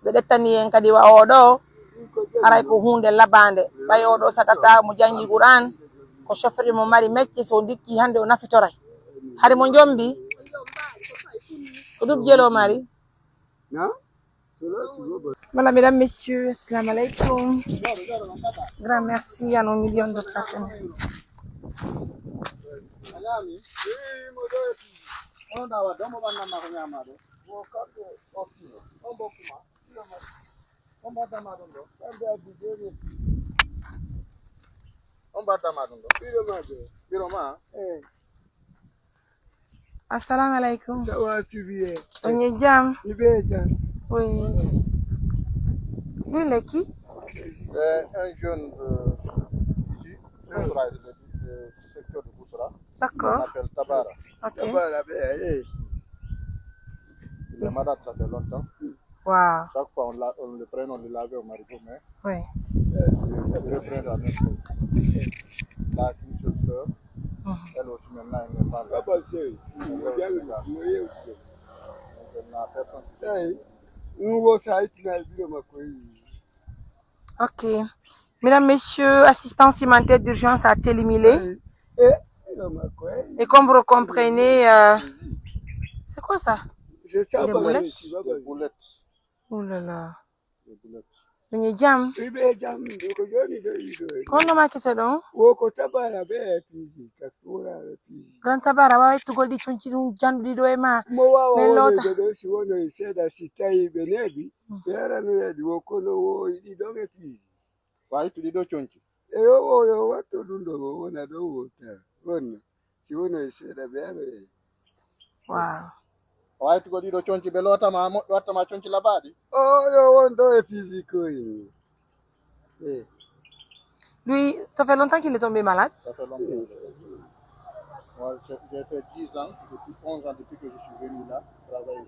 ɓe ƴettani en kadi wa oɗo aray ko hunde labande ɓay oɗo satata mo jangi Qur'an ko chauffeur mo mari mecce so dikki hande o nafitoray hari mo jombi ko ɗum jelo mari. Voilà, mesdames, messieurs, assalamu alaikum. Grand merci à nos millions de partenaires. Assalamu alaikum. On est jam. Oui. Lui, il est qui? Un jeune ici, du secteur de Boussra. D'accord. On l'appelle Tabara. Ok. Tabara, il est malade, ça fait longtemps. Wow. Chaque fois, on le prend, on le lave au marigot, mais Oui. il reprend la même chose. Là, une seule sœur, elle aussi maintenant, elle n'est pas là. Ok. Mesdames, messieurs, assistance humanitaire d'urgence à Télimilé. Et comme vous le comprenez, c'est quoi ça? Des boulettes? Des boulettes. Oh là là. Des boulettes. On est jam. Quand on a quitté donc? Grand Tabara, ouais, tu gondi chunchi nous jandu di doema. Mais l'autre. Why to do chonchi? Wow. Why to go do chonchi belota ma chonchi labadi? Lui, ça fait longtemps qu'il est tombé malade? Ça fait longtemps. Moi, j'ai fait 10 ans, depuis 11 ans, depuis que je suis venu là, travailler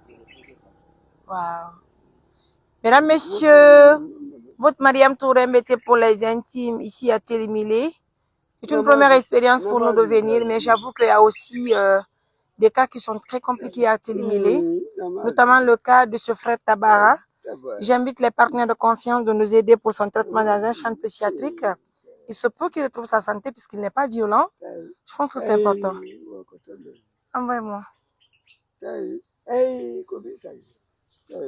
ici. Wow. Mesdames, messieurs, votre Mariam Tourem était pour les intimes ici à Télimilé. C'est une première expérience pour nous de venir, mais j'avoue qu'il y a aussi des cas qui sont très compliqués à Télimilé, notamment le cas de ce frère Tabara. J'invite les partenaires de confiance de nous aider pour son traitement dans un centre psychiatrique. Il se peut qu'il retrouve sa santé puisqu'il n'est pas violent. Je pense que c'est important. Envoyez-moi.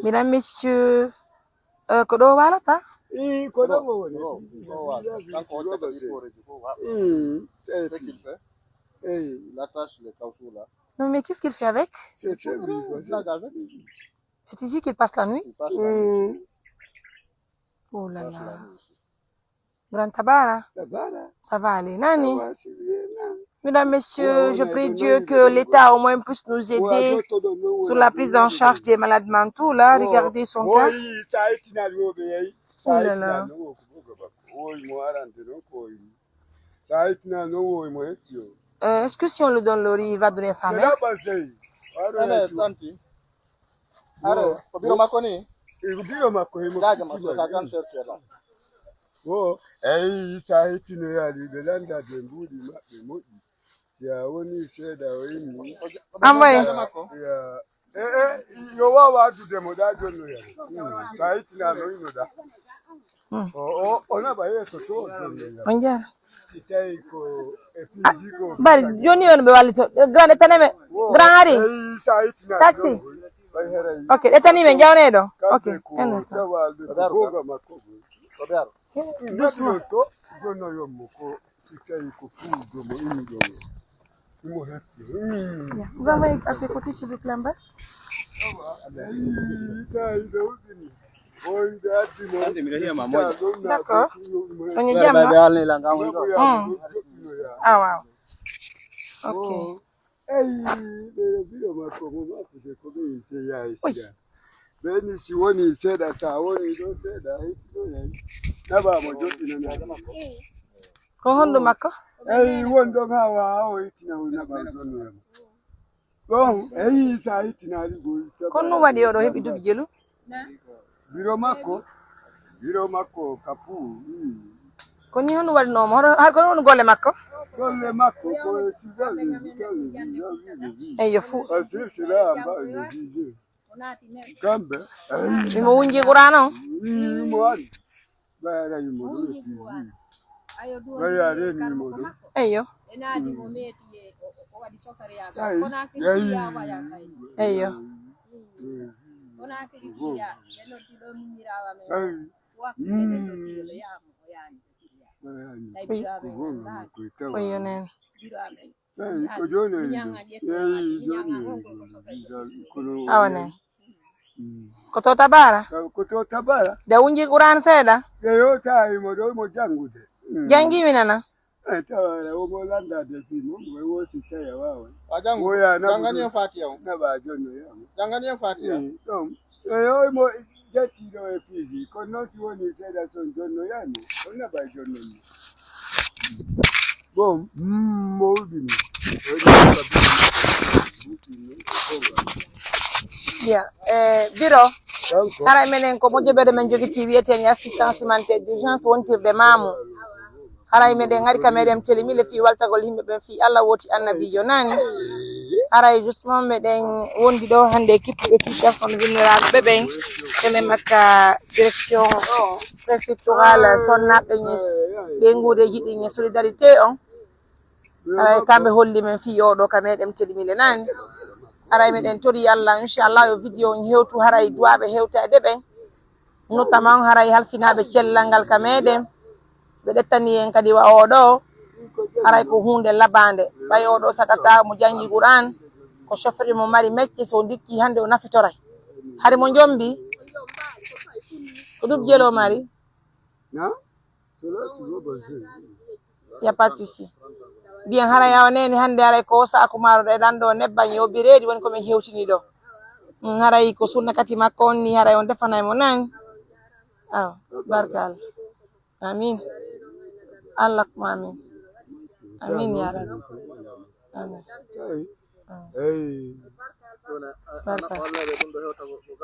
Mesdames, messieurs, Kodo Walata? Non, mais qu'est-ce qu'il fait avec? C'est ici qu'il passe la nuit? Oh là là. Grand Tabara, ça va aller. Nani? Mesdames, messieurs, je prie Dieu que l'État au moins puisse nous aider sur la prise en charge des malades mentaux. Là, regardez son cas. Oh là là. Est-ce que si on lui donne le riz, il va donner sa mère? Envoyez. Bari Johnny on be walito grand etaneme grand hari taxi. Ok, etanime njawne do. Ok, un instant. Doucement. Vous m'avez à ses côtés s'il vous plaît en bas. D'accord. On est bien. Ah wow. Ok. Kohondo mako? Kono wadi yodo hebi dubi jelu? Biro mako kapu. Koni hono wadi no mo har kono hono golle makko? Golle makko ko sigali. E yo fu. Asir sila amba yo. Kambe. Imo unji kurano. Mwani. Baya yumodo. Baya reni yumodo. Eyo. Eyo. Oyo nene. Awa nene. Kotota bara? Kotota bara. Da unji kuran seda? Yo ta yumodo mo jangude. Jangi minana? Tawala omolanda de kimo wewe sitaya wawe. Ajangu. Jangania fatia. Na ba jono ya. Jangania fatia. Yo mo jetiro efizi. Kono si woni seda son jono yani. Ona ba jono ni. Bom, modini. Bien. Biro. Ara menen ko mo jobede men jogi TV eten assistance humanitaire d'urgence wontirde mamu. Haray meɗen ngari ka meɗen telemile fi waltagol yimɓe ɓen fi Allah woti annabijo nani haray justement meɗen wondi ɗo hande kippuɓe fi personne vulnérable ɓen tele makka direction préfectorale sonnaɓe ɓe nguureji ɗi e solidarité on haray kamɓe holli men fi oɗo ka meɗen telemile nani haray meɗen tori Allah inchallah yo vidéo on hewtu haray duwaɓe hewtade ɓen notamment haray halfinaɓe cellal ngal ka meɗen ɓe ɗettani en kadi wa oɗo haray ko hunde labande ɓay oɗo sakata mo jangi Qur'an ko chauffeur mo mari mecce so dikki hande o nafitoray hari mo jombi ko dub jelo mari y a pas de souci bien haray awaneni hande haray ko sako maro ɗe ɗan ɗo nebban yobireedi woni komin hewtini ɗo haray ko sunna kati makko on ni haray on defanay mo nani aw barkal amin Allah amin. Amin ya Rabbi. Amin.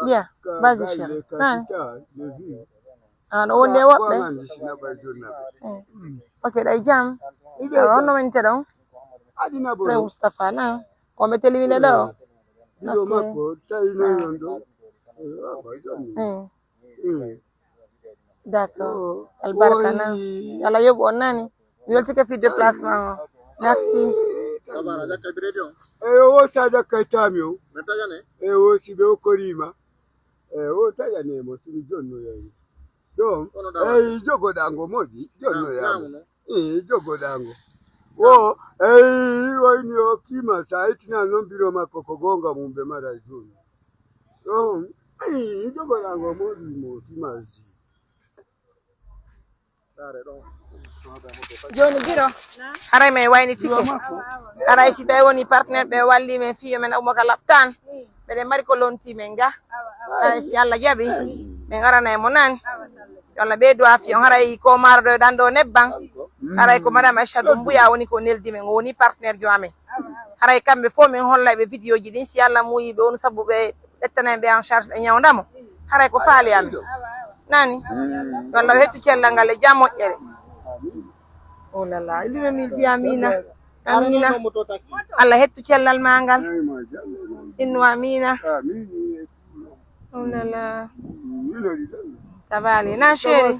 Bien, vas-y chérie. Ano wonde woɓɓe. Ok, ɗay jam. On no mente ɗon. Frère Moustapha na. Ko me telimile ɗo. D'accord. Albarkana. Yalla yobu on nani. Weltike fi déplacement. Merci. Tabara jakka biredio. Wo saja kaitamio. Metajane. Wo sibe okorima. Wo tajane mo simi jonno yayi. Donc, jogo dango moji, jonno yayi. Jogo dango. Wo, woni okima sa itina nombiro makoko gonga mumbe mara joni. Donc, jogo dango moji mo simazi. Joni Biro haray may wayni ticket haray si tawi woni partenaire ɓe walli men fiyo men Aboubacar Laptan ɓeɗen mari ko lonti men ga haray si Allah jaaɓi min arana e mo nani Allah ɓeydo afiya on haray ko maroɗo ɗan ɗo nebban haray ko madame Aïcha Mbuya woni ko neldi men o woni partenaire jo amen haray kamɓe fof min hollayɓe vidéo ji ɗin si Allah muyi ɓe on saabu ɓe ƴettanaɓe ɓe en charge ɓe ñawdamo haray ko faali amen nani walla hettu cellal ngal e jam moƴƴere oh là là illume mildi amina amina Allah hettu cellal ma ngal innu amina oh là là ça va aller na chérie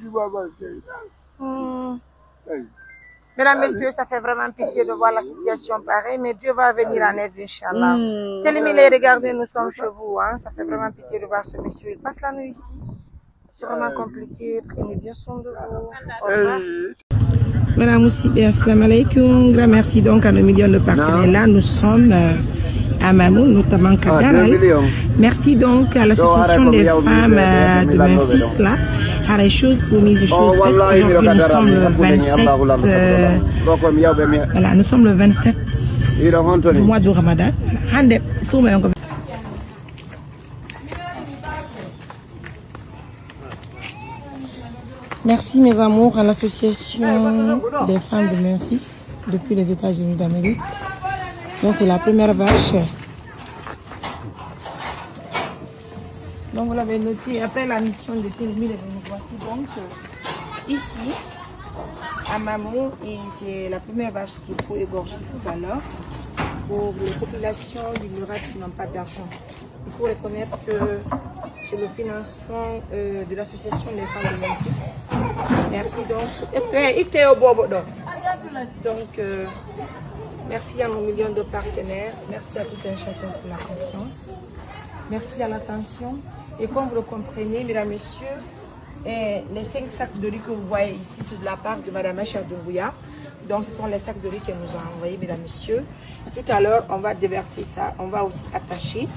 Mesdames, messieurs, ça fait vraiment pitié de voir la situation pareille, mais Dieu va venir en aide, Inch'Allah. Télémilé, regardez, nous sommes chez vous, hein. Ça fait vraiment pitié de voir ce monsieur. Il passe la nuit ici. C'est vraiment compliqué. Prenez bien soin de vous. Au revoir. Voilà, Moussibé, assalamu alaikum. Grand merci donc à nos millions de partenaires. Là, nous sommes à Mamoun, notamment Kadaral. Merci donc à l'association des femmes de Memphis, là. À les choses promises, les choses faites. Aujourd'hui, nous sommes le 27. Voilà, nous sommes le 27 du mois de Ramadan. Merci mes amours à l'association des femmes de Memphis depuis les États-Unis d'Amérique. Donc c'est la première vache. Donc vous l'avez noté, après la mission de Télémile, nous voici donc ici à Mamou et c'est la première vache qu'il faut égorger tout à l'heure pour les populations vulnérables qui n'ont pas d'argent. Il faut reconnaître que c'est le financement de l'association des femmes de Memphis. Merci donc, merci à nos millions de partenaires, merci à tout un chacun pour la confiance, merci à l'attention. Et comme vous le comprenez, mesdames, messieurs, les 5 sacs de riz que vous voyez ici, c'est de la part de Madame Aïcha Doumbouya. Donc ce sont les sacs de riz qu'elle nous a envoyés, mesdames, messieurs. Tout à l'heure, on va déverser ça, on va aussi attacher.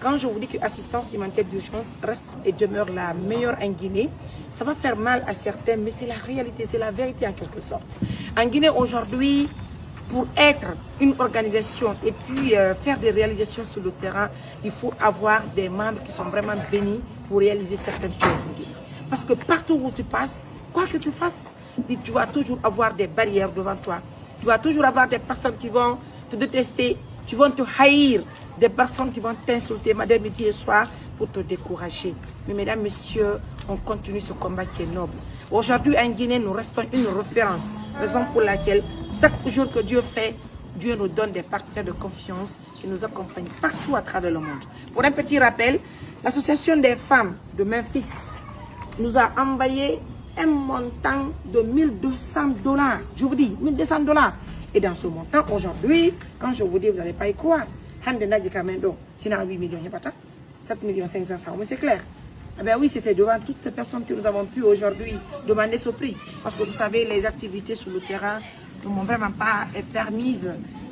Quand je vous dis que l'assistance alimentaire d'urgence reste et demeure la meilleure en Guinée, ça va faire mal à certains, mais c'est la réalité, c'est la vérité en quelque sorte. En Guinée aujourd'hui, pour être une organisation et puis faire des réalisations sur le terrain, il faut avoir des membres qui sont vraiment bénis pour réaliser certaines choses en Guinée. Parce que partout où tu passes, quoi que tu fasses, tu vas toujours avoir des barrières devant toi. Tu vas toujours avoir des personnes qui vont te détester, qui vont te haïr, des personnes qui vont t'insulter matin, midi et soir pour te décourager. Mais mesdames, messieurs, on continue ce combat qui est noble. Aujourd'hui, en Guinée, nous restons une référence, raison pour laquelle chaque jour que Dieu fait, Dieu nous donne des partenaires de confiance qui nous accompagnent partout à travers le monde. Pour un petit rappel, l'association des femmes de Memphis nous a envoyé un montant de 1200 $. Je vous dis, 1200 $. Et dans ce montant, aujourd'hui, quand je vous dis, vous n'allez pas y croire. Sinon, 8 millions, 7 millions 500, mais c'est clair. Eh bien oui, c'était devant toutes ces personnes que nous avons pu aujourd'hui demander ce prix. Parce que vous savez, les activités sur le terrain ne m'ont vraiment pas permis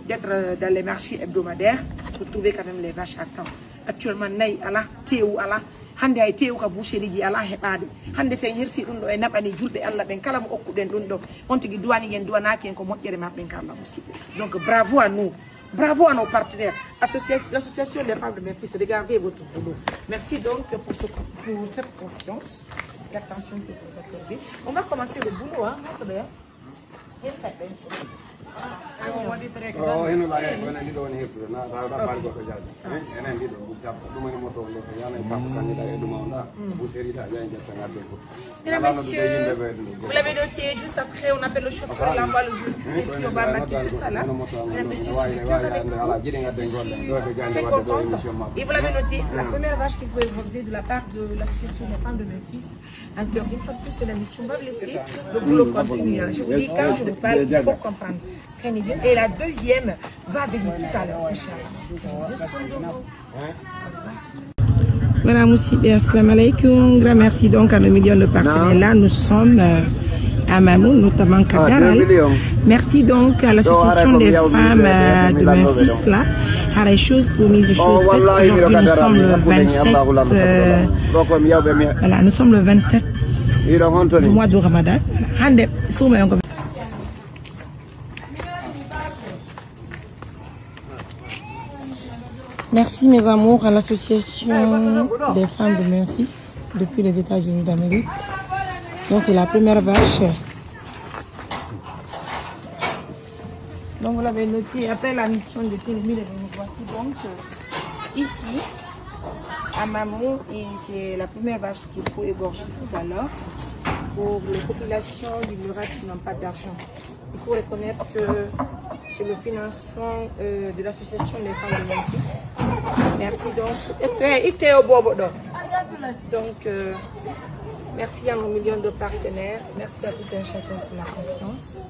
d'être dans les marchés hebdomadaires pour trouver quand même les vaches à temps. Actuellement, Naï, Allah, Théo, Allah, hande ay tew ka boucherie ala heɓade hande sen hirsi ɗum ɗo e naɓani julɓe Allah ɓen kala mo okkuɗen ɗum ɗo on tigui duwani yen duwanaki en ko moƴƴere mabɓen ka Allah musidɓe. Donc bravo à nous, bravo à nos partenaires, l'association des femmes de Memphis, regardez votre boulot. Merci donc pour cette confiance et l'attention que vous accordez. On va commencer le boulot, hein, yes, Oh, ino la ya kona ndido ni hefu na da pali ko jaji enen ndido busap dum ni moto ndo so yana ka kan da edu maunda buseri da ya njata ngade ko. Mesdames, messieurs, vous l'avez noté, juste après on appelle le chauffeur, il envoie le véhicule et puis on va mettre tout ça là. Mesdames, messieurs, je suis de cœur avec vous, très contente. Et vous l'avez noté, c'est la première vache qu'il faut évoquer de la part de l'association des femmes de Memphis. Donc une fois de plus que la mission va blesser, le boulot continue. Je vous dis, quand je vous parle, il faut comprendre. Et la deuxième va venir tout à l'heure, Inch'Allah. Voilà, Moussibé, assalamu alaikum. Grand merci donc à nos millions de partenaires. Là, nous sommes à Mamoun, notamment Kadaral. Merci donc à l'association des femmes de Memphis, là. À les choses promises, les choses faites. Aujourd'hui, nous sommes le 27. Voilà, nous sommes le 27 du mois de Ramadan. Merci mes amours à l'association des femmes de Memphis depuis les États-Unis d'Amérique. Donc c'est la première vache. Donc vous l'avez noté, après la mission de Télémile, nous voici donc ici à Mamou et c'est la première vache qu'il faut égorger tout à l'heure pour les populations du Murat qui n'ont pas d'argent. Il faut reconnaître que c'est le financement de l'association des femmes de Memphis. Merci donc, merci à nos millions de partenaires, merci à tout un chacun pour la confiance,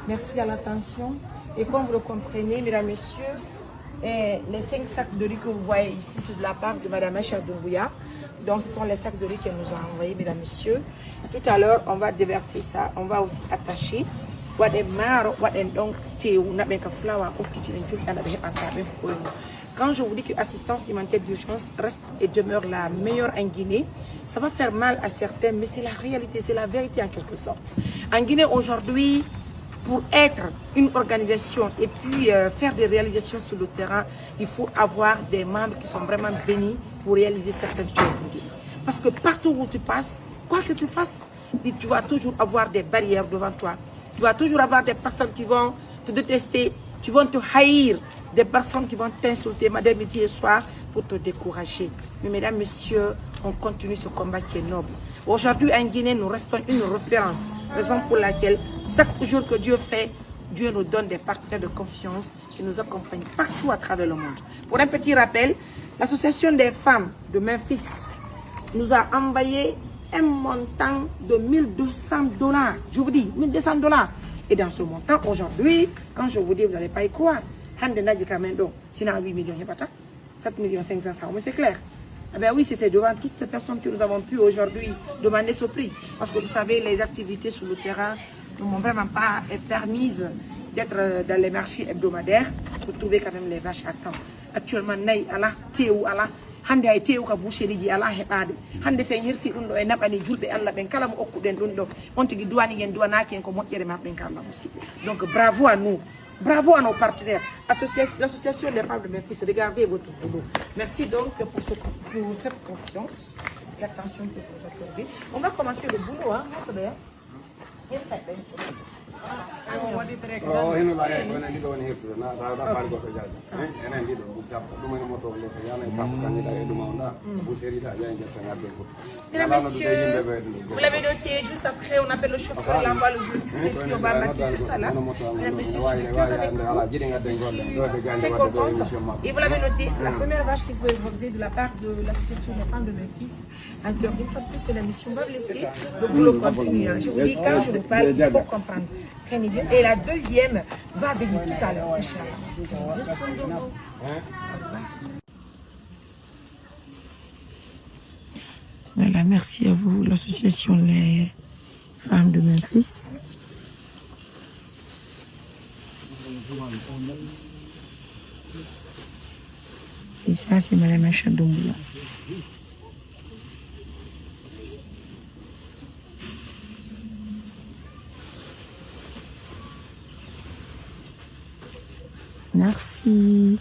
merci à l'attention. Et comme vous le comprenez, mesdames, messieurs, les 5 sacs de riz que vous voyez ici, c'est de la part de Madame Aïcha Doumbouya. Donc ce sont les sacs de riz qu'elle nous a envoyés, mesdames, messieurs. Tout à l'heure, on va déverser ça, on va aussi attacher. Quand je vous dis que l'assistance alimentaire d'urgence reste et demeure la meilleure en Guinée, ça va faire mal à certains, mais c'est la réalité, c'est la vérité en quelque sorte. En Guinée aujourd'hui, pour être une organisation et puis faire des réalisations sur le terrain, il faut avoir des membres qui sont vraiment bénis pour réaliser certaines choses en Guinée. Parce que partout où tu passes, quoi que tu fasses, tu vas toujours avoir des barrières devant toi. Tu vas toujours avoir des personnes qui vont te détester, qui vont te haïr, des personnes qui vont t'insulter matin, midi et soir pour te décourager. Mais mesdames, messieurs, on continue ce combat qui est noble. Aujourd'hui, en Guinée, nous restons une référence, raison pour laquelle chaque jour que Dieu fait, Dieu nous donne des partenaires de confiance qui nous accompagnent partout à travers le monde. Pour un petit rappel, l'association des femmes de Memphis nous a envoyé un montant de $1200. Je vous dis, $1200. Et dans ce montant, aujourd'hui, quand je vous dis, vous n'allez pas y croire. Sinon, 8 millions, 7 millions 500, mais c'est clair. Eh bien oui, c'était devant toutes ces personnes que nous avons pu aujourd'hui demander ce prix. Parce que vous savez, les activités sur le terrain ne m'ont vraiment pas permises d'être dans les marchés hebdomadaires pour trouver quand même les vaches à temps. Actuellement, Naï, Allah, Théo, Allah, hande ay tew ka boucherie ala heɓade hande sen hirsi ɗum ɗo e naɓani julɓe Allah ɓen kala mo okkuɗen ɗum ɗo on tigui duwani en duwanaki en ko moƴƴere maɓɓen ka Allah musidɓe. Donc bravo à nous, bravo à nos partenaires, l'association des femmes de Memphis, regardez votre boulot. Merci donc pour cette confiance, l'attention que vous accordez. On va commencer le boulot, hein, Oh, hino la ko na lido ni hirsu na da bar go to jaji enen lido bu sap dum ni moto lo to yana kam kan ni da edu maunda bu seri da ya ngata ngarbe ko. Mesdames, messieurs, vous l'avez noté, juste après on appelle le chauffeur, il envoie le véhicule et puis on va mettre tout ça là. Mesdames, messieurs, je suis avec vous. Très contente. Et vous l'avez noté, c'est la première vache qu'il faut évoquer de la part de l'association des femmes de Memphis. Donc une fois de plus, mesdames, messieurs, on va vous laisser. Le boulot continue. Je vous dis, quand je vous parle, il faut comprendre. Et la deuxième va venir tout à l'heure, Inch'Allah. Voilà, merci à vous, l'association Les Femmes de Memphis. Et ça, c'est Madame Acha Doumbouya. Merci.